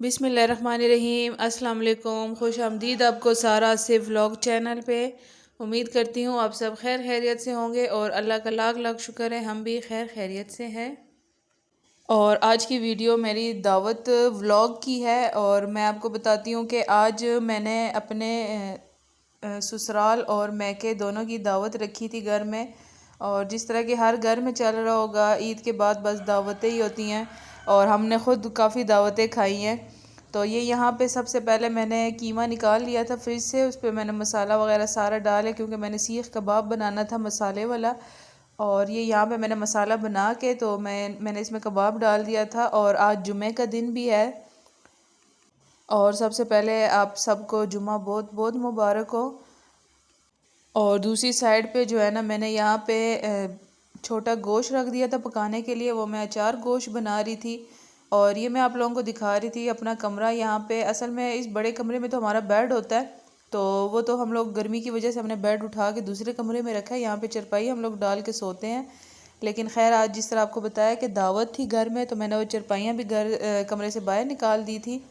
बिस्मिल्लाहिर्रहमानिर्रहीम। अस्सलाम वालेकुम, खुश आमदीद आपको सारा से व्लॉग चैनल पे। उम्मीद करती हूँ आप सब खैर खैरियत से होंगे और अल्लाह का लाख लाख शुक्र है हम भी खैर खैरियत से हैं। और आज की वीडियो मेरी दावत व्लॉग की है और मैं आपको बताती हूँ कि आज मैंने अपने ससुराल और मैके दोनों की दावत रखी थी घर में। और जिस तरह कि हर घर में चल रहा होगा, ईद के बाद बस दावतें ही होती हैं और हमने ख़ुद काफ़ी दावतें खाई हैं। तो ये यहाँ पे सबसे पहले मैंने कीमा निकाल लिया था फ्रिज से, उस पर मैंने मसाला वगैरह सारा डाले क्योंकि मैंने सीख कबाब बनाना था मसाले वाला। और ये यहाँ पे मैंने मसाला बना के तो मैंने इसमें कबाब डाल दिया था। और आज जुमे का दिन भी है और सबसे पहले आप सबको जुमा बहुत बहुत मुबारक हो। और दूसरी साइड पे जो है ना, मैंने यहाँ पे छोटा गोश्त रख दिया था पकाने के लिए, वो मैं अचार गोश्त बना रही थी। और ये मैं आप लोगों को दिखा रही थी अपना कमरा। यहाँ पे असल में इस बड़े कमरे में तो हमारा बेड होता है, तो वो तो हम लोग गर्मी की वजह से हमने बेड उठा के दूसरे कमरे में रखा है। यहाँ पे चरपाई हम लोग डाल के सोते हैं। लेकिन खैर आज जिस तरह आपको बताया कि दावत थी घर में, तो मैंने वो चरपाइयाँ भी कमरे से बाहर निकाल दी थी।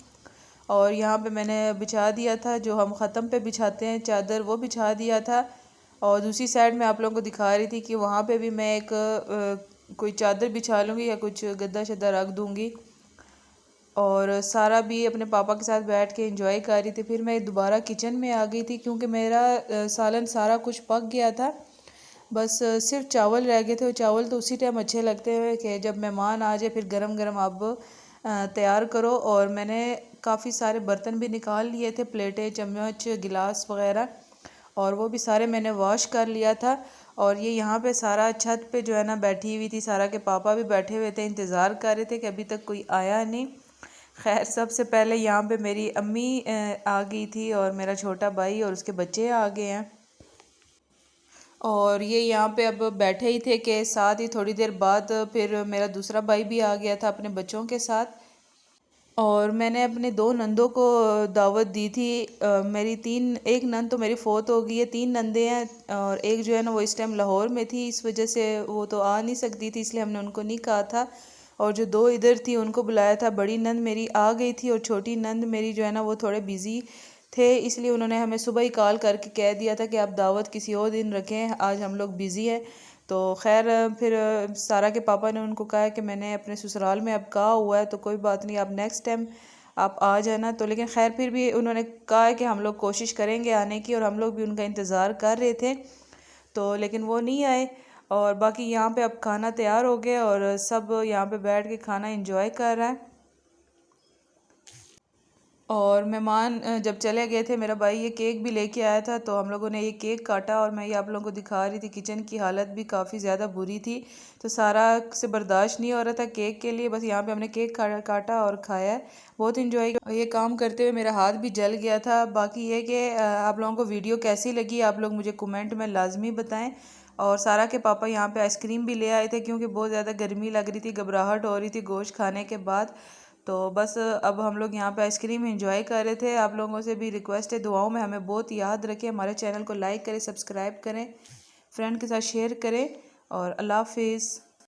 और यहाँ पे मैंने बिछा दिया था, जो हम ख़त्म पे बिछाते हैं चादर, वो बिछा दिया था। और दूसरी साइड में आप लोगों को दिखा रही थी कि वहाँ पे भी मैं एक कोई चादर बिछा लूँगी या कुछ गद्दा शद्दा रख दूँगी। और सारा भी अपने पापा के साथ बैठ के एंजॉय कर रही थी। फिर मैं दोबारा किचन में आ गई थी क्योंकि मेरा सालन सारा कुछ पक गया था, बस सिर्फ चावल रह गए थे। और चावल तो उसी टाइम अच्छे लगते हैं कि जब मेहमान आ जाए फिर गरम गरम अब तैयार करो। और मैंने काफ़ी सारे बर्तन भी निकाल लिए थे, प्लेटें चम्मच गिलास वगैरह, और वो भी सारे मैंने वॉश कर लिया था। और ये यहाँ पे सारा छत पे जो है ना बैठी हुई थी, सारा के पापा भी बैठे हुए थे, इंतज़ार कर रहे थे कि अभी तक कोई आया नहीं। खैर सबसे पहले यहाँ पे मेरी अम्मी आ गई थी और मेरा छोटा भाई और उसके बच्चे आ गए हैं। और ये यहाँ पे अब बैठे ही थे कि साथ ही थोड़ी देर बाद फिर मेरा दूसरा भाई भी आ गया था अपने बच्चों के साथ। और मैंने अपने दो नंदों को दावत दी थी। मेरी तीन, एक नंद तो मेरी फ़ौत हो गई है, तीन नंदे हैं और एक जो है ना वो इस टाइम लाहौर में थी, इस वजह से वो तो आ नहीं सकती थी, इसलिए हमने उनको नहीं कहा था। और जो दो इधर थी उनको बुलाया था। बड़ी नंद मेरी आ गई थी और छोटी नंद मेरी जो है ना वो थोड़े बिज़ी थे, इसलिए उन्होंने हमें सुबह ही कॉल करके कह दिया था कि आप दावत किसी और दिन रखें, आज हम लोग बिज़ी हैं। तो खैर फिर सारा के पापा ने उनको कहा कि मैंने अपने ससुराल में अब कहा हुआ है, तो कोई बात नहीं, आप नेक्स्ट टाइम आप आ जाना। तो लेकिन खैर फिर भी उन्होंने कहा है कि हम लोग कोशिश करेंगे आने की, और हम लोग भी उनका इंतज़ार कर रहे थे, तो लेकिन वो नहीं आए। और बाकी यहाँ पे अब खाना तैयार हो गया और सब यहाँ पे बैठ के खाना इंजॉय कर रहा है। और मेहमान जब चले गए थे, मेरा भाई ये केक भी लेके आया था, तो हम लोगों ने ये केक काटा। और मैं ये आप लोगों को दिखा रही थी, किचन की हालत भी काफ़ी ज़्यादा बुरी थी, तो सारा से बर्दाश्त नहीं हो रहा था केक के लिए। बस यहाँ पे हमने केक काटा और खाया है, बहुत इन्जॉय किया। ये काम करते हुए मेरा हाथ भी जल गया था। बाकी ये कि आप लोगों को वीडियो कैसी लगी आप लोग मुझे कमेंट में लाजमी बताएं। और सारा के पापा यहाँ पे आइसक्रीम भी ले आए थे क्योंकि बहुत ज़्यादा गर्मी लग रही थी, घबराहट हो रही थी गोश्त खाने के बाद। तो बस अब हम लोग यहाँ पे आइसक्रीम एंजॉय कर रहे थे। आप लोगों से भी रिक्वेस्ट है, दुआओं में हमें बहुत याद रखें, हमारे चैनल को लाइक करें, सब्सक्राइब करें, फ्रेंड के साथ शेयर करें। और अल्लाह हाफिज़।